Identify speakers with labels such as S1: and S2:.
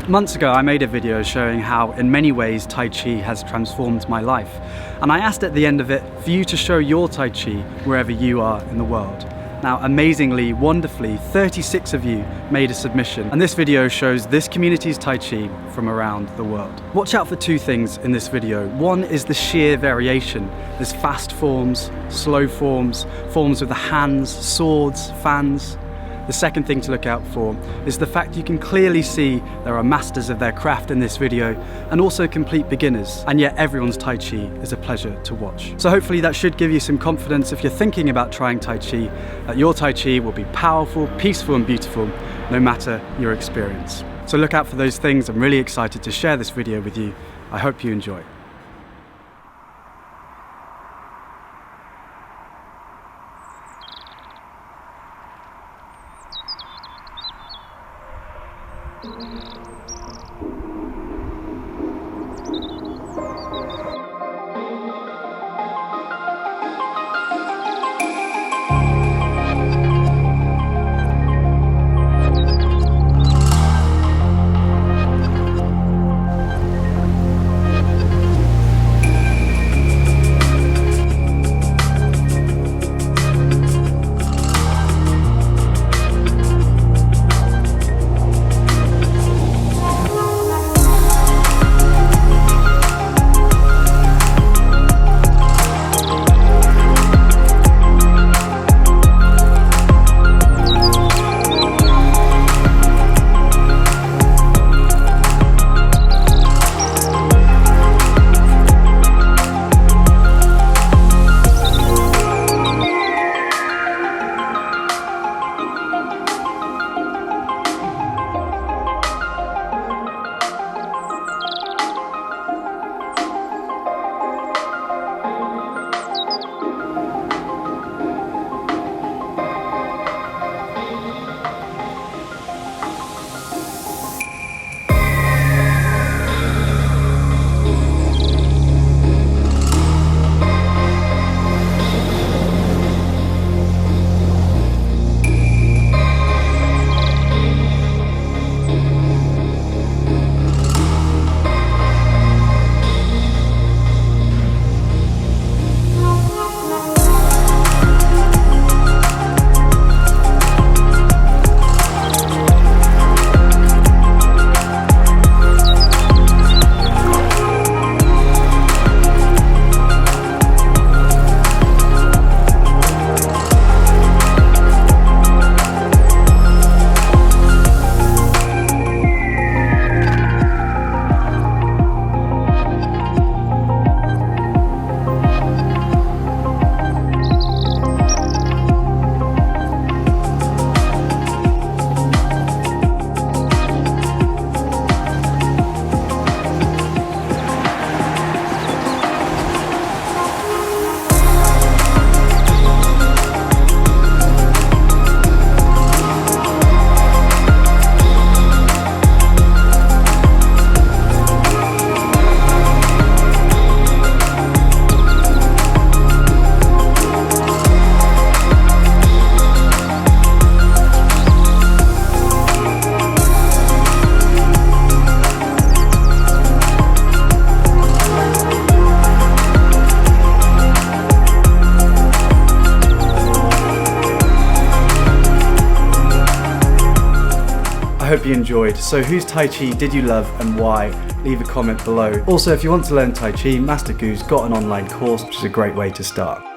S1: Months ago I made a video showing how in many ways Tai Chi has transformed my life, and I asked at the end of it for you to show your Tai Chi wherever you are in the world. Now amazingly, wonderfully, 36 of you made a submission, and this video shows this community's Tai Chi from around the world. Watch out for two things in this video. One is the sheer variation. There's fast forms, slow forms, forms with the hands, swords, fans. The second thing to look out for is the fact you can clearly see there are masters of their craft in this video and also complete beginners, and yet everyone's Tai Chi is a pleasure to watch. So hopefully that should give you some confidence if you're thinking about trying Tai Chi, that your Tai Chi will be powerful, peaceful and beautiful no matter your experience. So look out for those things. I'm really excited to share this video with you. I hope you enjoy. I hope you enjoyed. So whose Tai Chi did you love and why? Leave a comment below. Also, if you want to learn Tai Chi, Master Gu's got an online course, which is a great way to start.